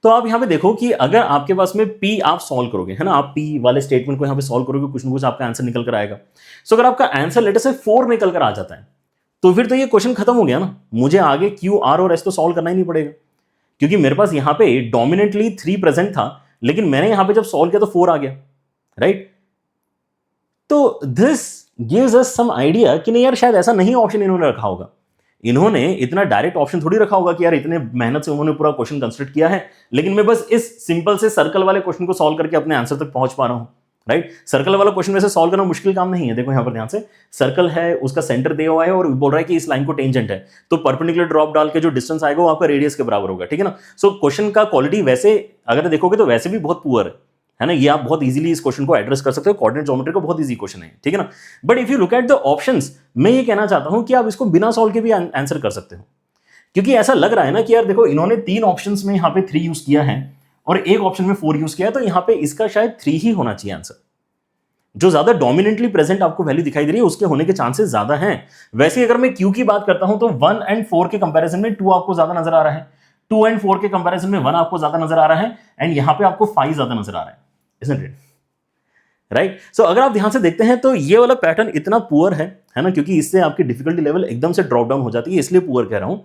तो आप यहां पे देखो कि अगर आपके पास में P आप सॉल्व करोगे, है ना, आप P वाले स्टेटमेंट को यहां पे सॉल्व करोगे, कुछ ना कुछ आपका आंसर निकल कर आएगा। सो अगर आपका आंसर लेटर से 4 निकल कर आ जाता है तो फिर तो ये क्वेश्चन खत्म हो गया ना, मुझे आगे Q R और S तो सॉल्व करना ही नहीं पड़ेगा, क्योंकि मेरे पास यहां पे डोमिनेंटली 3 प्रेजेंट था, लेकिन मैंने यहां पे जब सॉल्व किया तो 4 आ गया, राइट। तो this gives us some idea कि नहीं यार शायद ऐसा नहीं ऑप्शन इन्होंने रखा होगा, इन्होंने इतना डायरेक्ट ऑप्शन थोड़ी रखा होगा कि यार इतने मेहनत से उन्होंने पूरा क्वेश्चन कंस्ट्रक्ट किया है, लेकिन मैं बस इस सिंपल से सर्कल वाले क्वेश्चन को सॉल्व करके अपने आंसर तक पहुंच पा रहा हूं, राइट। सर्कल वाला क्वेश्चन वैसे सॉल्व करना मुश्किल काम नहीं है, देखो यहां पर ध्यान से, सर्कल है, उसका सेंटर दिया हुआ है और बोल रहा है कि इस लाइन को टेंजेंट है, तो परपेंडिकुलर ड्रॉप डाल के जो डिस्टेंस आएगा वो आपका रेडियस के बराबर होगा, ठीक है ना। सो क्वेश्चन का क्वालिटी वैसे अगर देखोगे तो वैसे भी बहुत पुअर है ना, ये आप बहुत इजीली इस क्वेश्चन को एड्रेस कर सकते हो, कोऑर्डिनेट ज्योमेट्री का बहुत इजी क्वेश्चन है, ठीक है ना। But if you look at the options, मैं ये कहना चाहता हूं कि आप इसको बिना सॉल्व के भी आंसर कर सकते हो, क्योंकि ऐसा लग रहा है ना कि यार देखो इन्होंने 3 ऑप्शंस में यहां पे 3 यूज किया है और एक ऑप्शन में 4 यूज किया है, तो यहां पे इसका शायद 3 ही होना चाहिए आंसर। जो ज्यादा डोमिनेंटली प्रेजेंट आपको वैल्यू दिखाई दे रही है उसके होने के चांसेस ज्यादा हैं। वैसे अगर मैं Q की बात करता हूं तो 1 एंड 4 के कंपैरिजन में 2 आपको ज्यादा नजर आ रहा है, 2 एंड 4 के कंपैरिजन में 1 आपको ज्यादा नजर आ रहा है, एंड यहां पे आपको 5 ज्यादा नजर आ रहा है, isn't it? राइट। सो अगर आप ध्यान से देखते हैं तो ये वाला पैटर्न इतना पुअर है ना, क्योंकि इससे आपकी डिफिकल्टी लेवल एकदम से ड्रॉप डाउन हो जाती है, इसलिए पुअर कह रहा हूं।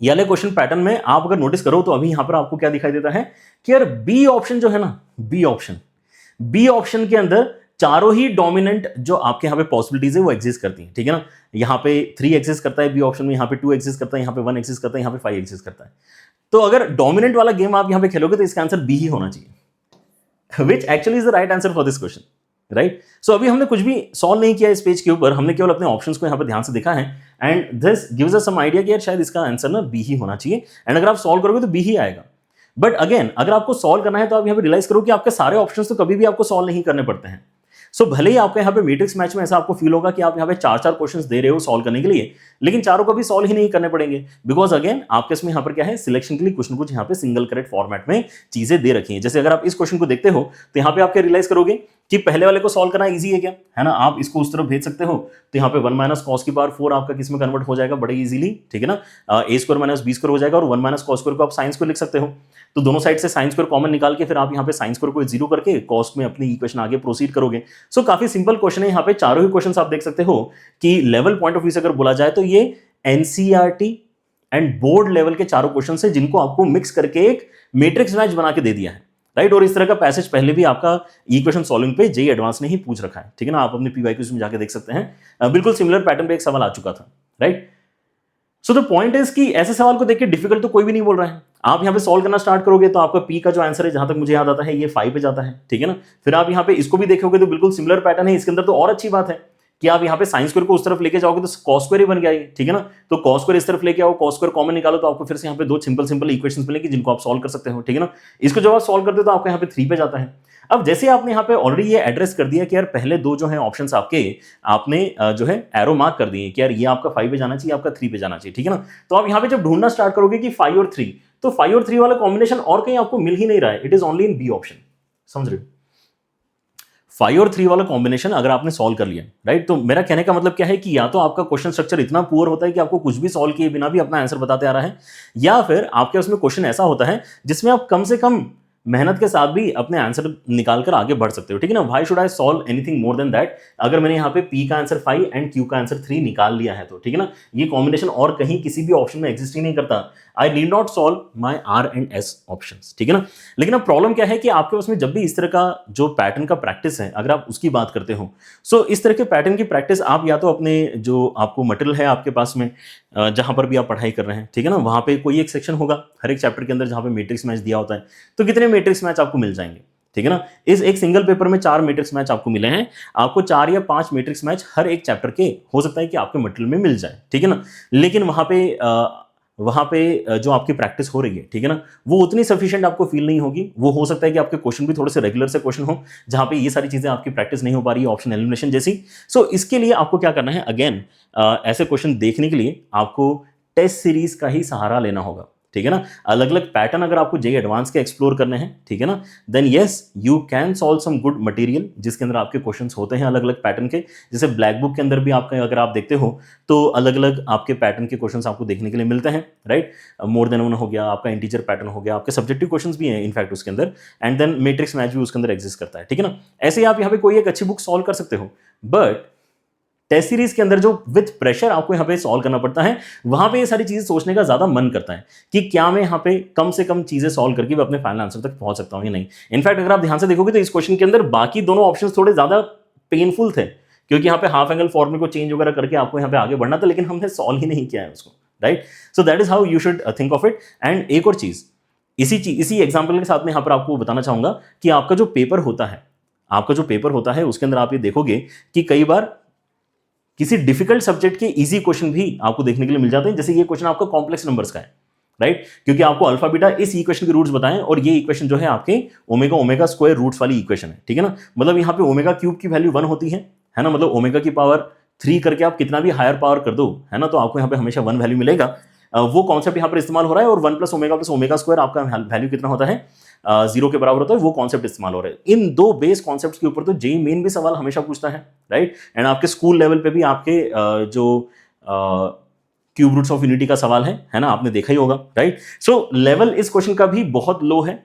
ये वाले क्वेश्चन पैटर्न में आप अगर नोटिस करो तो अभी यहां पर आपको क्या दिखाई देता है कि यार बी ऑप्शन जो है ना, बी ऑप्शन के अंदर चारों ही डोमिनेंट जो आपके यहां पे पॉसिबिलिटीज है वो एग्जिस्ट करती हैं, ठीक है ना। यहां पे 3 एग्जिस्ट करता है बी ऑप्शन में, यहां पे 2 एग्जिस्ट करता है, यहां पे 1 एग्जिस्ट करता है, यहां पे 5 एग्जिस्ट करता है। तो अगर डोमिनेंट वाला गेम आप यहां पे खेलोगे तो इसका आंसर बी ही होना चाहिए, which actually is the right answer for this question, right. So अभी हमने कुछ भी सॉल्व नहीं किया इस पेज के ऊपर, हमने केवल अपने ऑप्शंस को यहां पर ध्यान से देखा है, and this gives us some idea कि यार शायद इसका आंसर ना बी ही होना चाहिए, एंड अगर आप सॉल्व करोगे तो बी ही आएगा। बट अगेन अगर आपको सॉल्व करना है तो आप यहां पर रियलाइज करो कि आपके सारे ऑप्शंस तो कभी भी आपको सॉल्व नहीं करने पड़ते हैं। सो भले ही आपके यहाँ पे मैट्रिक्स मैच में ऐसा आपको फील होगा कि आप यहाँ पे 4 क्वेश्चंस दे रहे हो सॉल्व करने के लिए, लेकिन चारों को भी सॉल्व ही नहीं करने पड़ेंगे, बिकॉज अगेन आपके इसमें यहाँ पर क्या है, सिलेक्शन के लिए कुछ ना कुछ यहाँ पे सिंगल करेक्ट फॉर्मेट में चीजें दे रखी हैं। जैसे अगर आप इस क्वेश्चन को देखते हो तो यहाँ पे आप क्या रियलाइज करोगे कि पहले वाले को सॉल्व करना इजी है क्या, है ना, आप इसको उस तरफ भेज सकते हो, तो यहाँ पे 1 माइनस कॉस की पावर 4 आपका किस में कन्वर्ट हो जाएगा बड़े इजीली, ठीक है ना, ए स्क्वायर माइनस बी स्क्वायर हो जाएगा, और 1 माइनस कॉस स्क्वायर को आप साइन स्क्वायर लिख सकते हो, तो दोनों साइड से साइन स्क्वायर कॉमन निकाल के फिर आप यहाँ पे साइन स्क्वायर को जीरो करके कॉस में अपनी इक्वेशन आगे प्रोसीड करोगे। सो काफी सिंपल क्वेश्चन है, यहाँ पे चारों ही क्वेश्चन आप देख सकते हो कि लेवल पॉइंट ऑफ व्यू से अगर बोला जाए तो ये एनसीईआरटी एंड बोर्ड लेवल के चारों क्वेश्चन है जिनको आपको मिक्स करके एक मैट्रिक्स मैच बना के दे दिया है, राइट। और इस तरह का पैसेज पहले भी आपका इक्वेशन सॉल्विंग पे जेईई एडवांस ने ही पूछ रखा है, ठीक है ना, आप अपने पीवाईक्यूज में जाके देख सकते हैं, बिल्कुल सिमिलर पैटर्न पे एक सवाल आ चुका था, right. So the point is कि ऐसे सवाल को देख के डिफिकल्ट तो कोई भी नहीं बोल रहा है, आप यहाँ पे सॉल्व करना स्टार्ट करोगे तो आपका पी का जो आंसर है जहां तक मुझे याद आता है ये 5 पे जाता है, ठीक है ना। फिर आप यहाँ पे इसको भी देखोगे तो बिल्कुल सिमिलर पैटर्न है, इसके अंदर तो और अच्छी बात है कि आप यहाँ पे साइन स्क्वायर को उस तरफ लेके जाओगे तो कॉस स्क्वायर ही बन गया, ठीक है ना, तो कॉस स्क्वायर इस तरफ लेके आओ, कॉस स्क्वायर कॉमन निकालो तो आपको फिर से यहाँ पे दो सिंपल इक्वेशंस मिलेंगी जिनको आप सॉल्व कर सकते हो, ठीक है ना। इसको जब आप सॉल्व करते हो तो आपको यहाँ पे 3 पे जाता है। अब जैसे आपने यहाँ पे ऑलरेडी ये एड्रेस कर दिया कि यार पहले दो जो है ऑप्शंस आपके आपने जो है एरो मार्क कर दिए कि यार ये आपका 5 पे जाना चाहिए, आपका 3 पे जाना चाहिए, ठीक है ना। तो आप यहाँ पे जब ढूंढना स्टार्ट करोगे कि 5 और 3, तो 5 और 3 वाला कॉम्बिनेशन और कहीं आपको मिल ही नहीं रहा है, it is only in B option, समझ रहे हो। 5 और 3 वाला कॉम्बिनेशन अगर आपने सॉल्व कर लिया, राइट, तो मेरा कहने का मतलब क्या है कि या तो आपका क्वेश्चन स्ट्रक्चर इतना पुअर होता है कि आपको कुछ भी सॉल्व किए बिना भी अपना आंसर बताते आ रहा है, या फिर आपके उसमें क्वेश्चन ऐसा होता है जिसमें आप कम से कम मेहनत के साथ भी अपने आंसर निकाल कर आगे बढ़ सकते हो, ठीक है ना। Why should I solve anything more than that, अगर मैंने यहाँ पे पी का आंसर 5 एंड क्यू का आंसर 3 निकाल लिया है तो, ठीक है ना, ये कॉम्बिनेशन और कहीं किसी भी ऑप्शन में एग्जिस्ट ही नहीं करता। I need not solve my R and S options, ठीक है ना। लेकिन अब प्रॉब्लम क्या है कि आपके उसमें जब भी इस तरह का जो पैटर्न का प्रैक्टिस है अगर आप उसकी बात करते हो, सो इस तरह के पैटर्न की प्रैक्टिस आप या तो अपने जो आपको मटेरियल है आपके पास में जहां पर भी आप पढ़ाई कर रहे हैं, ठीक है ना, वहां पे कोई एक सेक्शन होगा हर एक चैप्टर के अंदर जहां पे मैट्रिक्स मैच दिया होता है, तो कितने मैट्रिक्स मैच आपको मिल जाएंगे, ठीक है ना। इस एक सिंगल पेपर में 4 मैट्रिक्स मैच आपको मिले हैं, आपको 4 या 5 मैट्रिक्स मैच हर एक चैप्टर के हो सकता है कि आपके मटेरियल में मिल जाए, ठीक है ना। लेकिन वहां पे जो आपकी प्रैक्टिस हो रही है, ठीक है ना, वो उतनी सफिशिएंट आपको फील नहीं होगी। वो हो सकता है कि आपके क्वेश्चन भी थोड़े से रेगुलर से क्वेश्चन हो जहां पे ये सारी चीजें आपकी प्रैक्टिस नहीं हो पा रही है, ऑप्शन एलिमिनेशन जैसी। सो इसके लिए आपको क्या करना है, अगेन ऐसे क्वेश्चन देखने के लिए आपको टेस्ट सीरीज का ही सहारा लेना होगा, ठीक है ना। अलग अलग पैटर्न अगर आपको जेईई एडवांस के एक्सप्लोर करने हैं, ठीक है ना, then yes you can solve some good material जिसके अंदर आपके क्वेश्चंस होते हैं अलग अलग पैटर्न के। जैसे ब्लैक बुक के अंदर भी आपका अगर आप देखते हो तो अलग अलग आपके पैटर्न के क्वेश्चंस आपको देखने के लिए मिलते हैं, राइट। मोर देन वन हो गया, आपका इंटीजर पैटर्न हो गया, आपके सब्जेक्टिव क्वेश्चंस भी हैं इनफैक्ट उसके अंदर, एंड देन मैट्रिक्स मैच भी उसके अंदर एग्जिस्ट करता है, ठीक है ना। ऐसे ही आप यहाँ पे कोई एक अच्छी बुक सॉल्व कर सकते हो, बट टेस्ट सीरीज के अंदर जो विद प्रेशर आपको यहाँ पे सॉल्व करना पड़ता है, वहां पे ये सारी चीजें सोचने का ज्यादा मन करता है कि क्या मैं यहाँ पे कम से कम चीजें सॉल्व करके भी अपने फाइनल आंसर तक पहुंच सकता हूँ या नहीं। इनफैक्ट अगर आप ध्यान से देखोगे तो इस क्वेश्चन के अंदर बाकी दोनों ऑप्शंस थोड़े ज्यादा पेनफुल थे, क्योंकि यहाँ पे हाफ एंगल फॉर्मूले को चेंज वगैरह करके आपको यहाँ पे आगे बढ़ना था, लेकिन हमने सॉल्व ही नहीं किया है उसको, right. So that is how you should think of it. And एक और चीज इसी एग्जाम्पल के साथ में यहाँ पर आपको बताना चाहूंगा कि आपका जो पेपर होता है उसके अंदर आप ये देखोगे कि कई बार किसी डिफिकल्ट सब्जेक्ट के इजी क्वेश्चन भी आपको देखने के लिए मिल जाते हैं। जैसे ये क्वेश्चन आपका कॉम्प्लेक्स नंबर्स का है, राइट, क्योंकि आपको अल्फा बीटा इस इक्वेशन के रूट्स बताएं और ये इक्वेशन जो है आपके ओमेगा स्क्वायर रूट्स वाली इक्वेशन है, ठीक है ना। मतलब यहाँ पे ओमेगा क्यूब की वैल्यू 1 होती है ना, मतलब ओमेगा की पावर 3 करके आप कितना भी हायर पावर कर दो, है ना, तो आपको यहाँ पे हमेशा 1 वैल्यू मिलेगा। वो कॉन्सेप्ट यहाँ पर इस्तेमाल हो रहा है, और 1 प्लस ओमेगा स्क्वायर आपका वैल्यू कितना होता है, 0 के बराबर होता है, वो कॉन्सेप्ट इस्तेमाल हो रहा है। इन दो बेस कॉन्सेप्ट के ऊपर तो जेईई मेन भी सवाल हमेशा पूछता है, राइट। एंड आपके स्कूल लेवल पे भी आपके जो क्यूब रूट्स ऑफ यूनिटी का सवाल है ना, आपने देखा ही होगा, राइट। सो लेवल इस क्वेश्चन का भी बहुत लो है,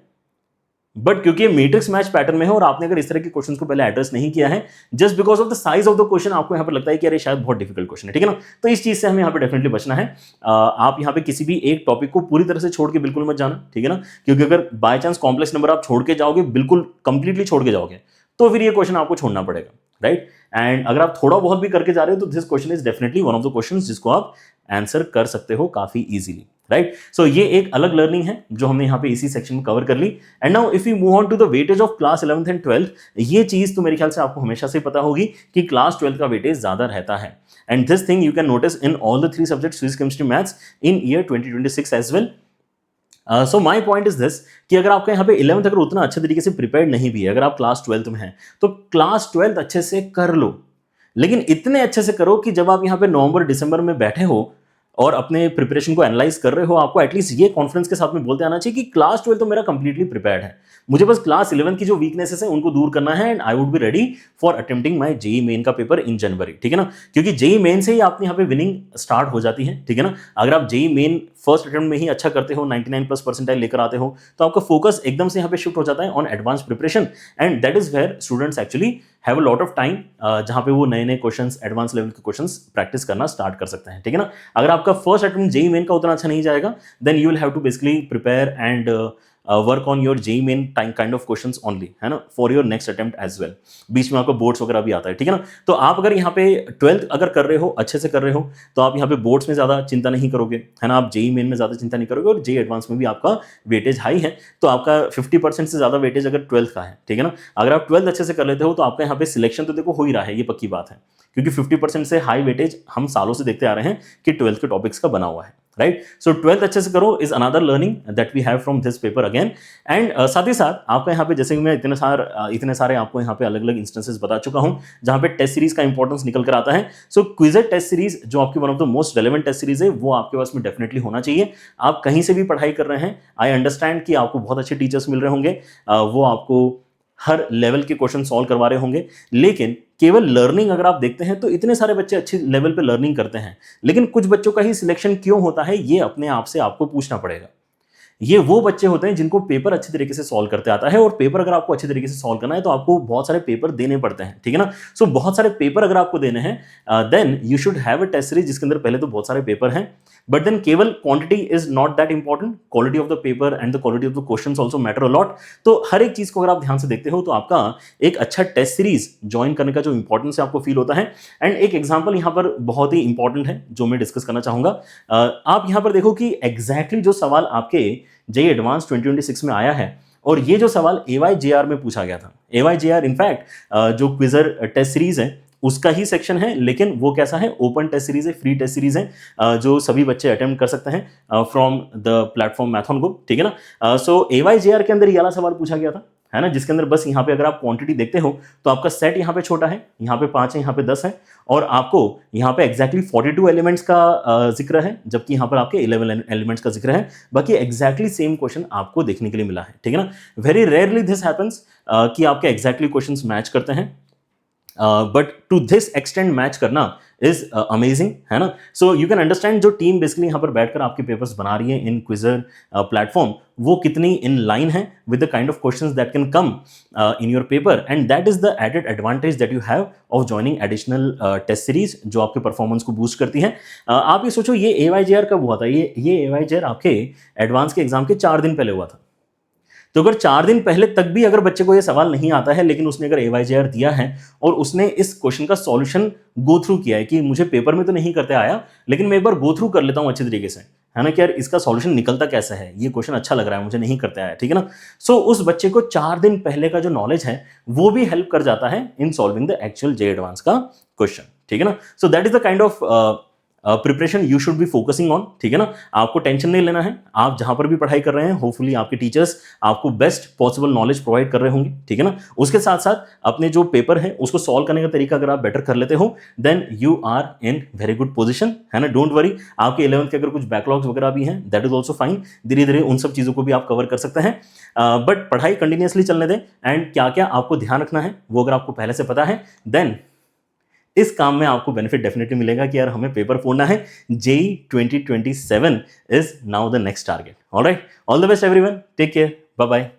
बट क्योंकि ये मैट्रिक्स मैच पैटर्न में है और आपने अगर इस तरह के क्वेश्चंस को पहले एड्रेस नहीं किया है, just because of the size of the question आपको यहाँ पर लगता है कि अरे शायद बहुत डिफिकल्ट क्वेश्चन है, ठीक है ना। तो इस चीज से हमें यहाँ पे डेफिनेटली बचना है। आप यहाँ पे किसी भी एक टॉपिक को पूरी तरह से छोड़ के बिल्कुल मत जाना, ठीक है ना, क्योंकि अगर बाय चांस कॉम्प्लेक्स नंबर आप छोड़ के जाओगे, बिल्कुल कंप्लीटली छोड़ के जाओगे, तो फिर ये क्वेश्चन आपको छोड़ना पड़ेगा, राइट। एंड अगर आप थोड़ा बहुत भी करके जा रहे हो तो this question is definitely one of the questions जिसको आप आंसर कर सकते हो काफी इजीली, राइट। सो ये एक अलग लर्निंग है जो हमने यहाँ पे इसी सेक्शन में कवर कर ली। And now if you move on to the weightage of class 11th and 12th, ये चीज तो मेरे ख्याल से आपको हमेशा से पता होगी कि क्लास 12th का वेटेज ज्यादा रहता है, and this thing you can notice in all the 3 subjects physics chemistry maths in year 2026 as well. So my point is this कि अगर आपका यहाँ पे 11th अगर उतना अच्छे तरीके से प्रिपेयर्ड नहीं भी है, अगर आप क्लास 12th में हैं तो क्लास 12th अच्छे से कर लो, लेकिन इतने अच्छे से करो कि जब आप यहाँ पे नवंबर दिसंबर में बैठे हो और अपने प्रिपरेशन को एनालाइज कर रहे हो, आपको एटलीस्ट ये कॉन्फिडेंस के साथ में बोलते आना चाहिए कि क्लास 12 तो मेरा कंप्लीटली प्रिपेयर्ड है, मुझे बस क्लास 11 की जो वीकनेसेस है उनको दूर करना है, and I would be ready for attempting my JEE main का पेपर इन जनवरी। ठीक है ना, क्योंकि जेई मेन से ही आपने यहाँ पे विनिंग स्टार्ट हो जाती है। ठीक है ना, अगर आप जेई मेन फर्स्ट अटेम्प्ट में ही अच्छा करते हो, 99+ परसेंटाइल लेकर आते हो, तो आपका फोकस एकदम से यहाँ पे शिफ्ट हो जाता है on advance preparation, and that is where students actually have a lot of time, जहां पे वो नए नए क्वेश्चंस, एडवांस लेवल के क्वेश्चंस प्रैक्टिस करना स्टार्ट कर सकते हैं। ठीक है ना, अगर आपका फर्स्ट अटेम्प्ट जेई मेन का उतना अच्छा नहीं जाएगा, then you will have to basically prepare and work on your JEE Main kind of questions only, है ना, for your next attempt as well. बीच में आपको बोर्ड्स वगैरह भी आता है। ठीक है ना, तो आप अगर यहाँ पे 12th अगर कर रहे हो, अच्छे से कर रहे हो, तो आप यहाँ पे बोर्ड्स में ज्यादा चिंता नहीं करोगे, है ना, आप जेई मेन में ज्यादा चिंता नहीं करोगे, और जेई एडवांस में भी आपका वेटेज हाई है, तो आपका 50% से ज्यादा वेटेज अगर 12th का है। ठीक है ना, अगर आप 12th अच्छे से कर लेते हो तो आपका यहाँ पे सिलेक्शन तो देखो हो ही रहा है, ये पक्की बात है, क्योंकि 50% से हाई वेटेज हम सालों से देखते आ रहे हैं कि 12th के टॉपिक्स का बना हुआ है, राइट। सो 12th अच्छे से करो is another learning that we have from this paper again. And साथ ही साथ आपका यहाँ पे, जैसे कि मैं इतने सारे आपको यहाँ पे अलग अलग इंस्टेंसेस बता चुका हूँ जहाँ पे टेस्ट सीरीज का इंपॉर्टेंस निकल कर आता है। सो क्विज़र टेस्ट सीरीज जो आपकी one of the most relevant test series है, वो आपके पास में डेफिनेटली होना चाहिए। आप कहीं से भी पढ़ाई कर रहे हैं, आई अंडरस्टैंड कि आपको बहुत अच्छे टीचर्स मिल रहे होंगे, वो आपको हर लेवल के क्वेश्चन सॉल्व करवा रहे होंगे, लेकिन केवल लर्निंग अगर आप देखते हैं तो इतने सारे बच्चे अच्छे लेवल पे लर्निंग करते हैं, लेकिन कुछ बच्चों का ही सिलेक्शन क्यों होता है, ये अपने आप से आपको पूछना पड़ेगा। ये वो बच्चे होते हैं जिनको पेपर अच्छे तरीके से सॉल्व करते आता है, और पेपर अगर आपको अच्छे तरीके से सॉल्व करना है तो आपको बहुत सारे पेपर देने पड़ते हैं। ठीक है ना, सो बहुत सारे पेपर अगर आपको देने हैं, then you should have a test series जिसके अंदर पहले तो बहुत सारे पेपर हैं, बट देन केवल quantity is not that important, quality of the paper and the quality of the questions also matter a lot. तो हर एक चीज को अगर आप ध्यान से देखते हो तो आपका एक अच्छा टेस्ट सीरीज ज्वाइन करने का जो इंपॉर्टेंस है आपको फील होता है। एंड एक एग्जाम्पल यहाँ पर बहुत ही इंपॉर्टेंट है जो मैं डिस्कस करना चाहूंगा। आप यहाँ पर देखो कि एग्जैक्टली जो सवाल आपके जेईई एडवांस 2026 में आया है, और ये जो सवाल AYJR में पूछा गया था, AYJR इनफैक्ट जो क्विजर टेस्ट सीरीज है उसका ही सेक्शन है, लेकिन वो कैसा है, ओपन टेस्ट सीरीज है, फ्री टेस्ट सीरीज है, जो सभी बच्चे अटेम्प्ट कर सकते हैं फ्रॉम द प्लेटफॉर्म मैथन को। ठीक है ना, सो AYJR के अंदर ये वाला सवाल पूछा गया था, है ना, जिसके अंदर बस यहाँ पे अगर आप क्वांटिटी देखते हो तो आपका सेट यहाँ पे छोटा है, यहाँ पे 5 है, यहाँ पे 10 है, और आपको यहाँ पे एग्जैक्टली 42 एलिमेंट्स का जिक्र है, जबकि यहाँ पर आपके 11 एलिमेंट्स का जिक्र है। बाकी एग्जैक्टली सेम क्वेश्चन आपको देखने के लिए मिला है। ठीक है ना, वेरी रेयरली दिस हैपेंस कि आपके एग्जैक्टली क्वेश्चंस मैच करते हैं, but to this extend match करना इज अमेजिंग, है ना। सो यू कैन अंडरस्टैंड जो टीम बेसिकली यहाँ पर बैठकर आपके पेपर्स बना रही है इन क्विजर प्लेटफॉर्म, वो कितनी इन लाइन है with the kind of questions that can come in your paper, and that is the added advantage that you have of joining additional test series जो आपके परफॉर्मेंस को boost करती है। आप ये सोचो, ये AYJR कब हुआ था, ये AYJR आपके एडवांस के एग्जाम के 4 दिन पहले हुआ था। तो अगर 4 दिन पहले तक भी अगर बच्चे को ये सवाल नहीं आता है, लेकिन उसने अगर AYJR दिया है और उसने इस क्वेश्चन का सॉल्यूशन गो थ्रू किया है कि मुझे पेपर में तो नहीं करते आया, लेकिन मैं एक बार गो थ्रू कर लेता हूं अच्छे तरीके से, है ना, कि यार इसका सॉल्यूशन निकलता कैसे है, ये क्वेश्चन अच्छा लग रहा है, मुझे नहीं करते आया। ठीक है ना, सो उस बच्चे को 4 दिन पहले का जो नॉलेज है वो भी हेल्प कर जाता है in solving the actual JEE advance का क्वेश्चन। ठीक है ना, सो that is the kind of preparation you should be focusing on. ठीक है ना, आपको टेंशन नहीं लेना है, आप जहां पर भी पढ़ाई कर रहे हैं होपफुली आपके टीचर्स आपको बेस्ट पॉसिबल नॉलेज प्रोवाइड कर रहे होंगे। ठीक है ना, उसके साथ साथ अपने जो पेपर है उसको सॉल्व करने का तरीका अगर आप बेटर कर लेते हो, then you are in very good position, है ना। डोंट वरी, आपके 11th के अगर कुछ बैकलॉग्स वगैरह भी हैं, दैट इज ऑल्सो फाइन, धीरे धीरे उन सब चीज़ों को भी आप कवर कर सकते हैं, बट पढ़ाई कंटिन्यूसली चलने दें। एंड क्या क्या आपको ध्यान रखना है वो अगर आपको पहले से पता है, देन इस काम में आपको बेनिफिट डेफिनेटली मिलेगा कि यार हमें पेपर फोड़ना है। JEE 2027 is now the next target. Alright, all the best everyone, take care, bye bye.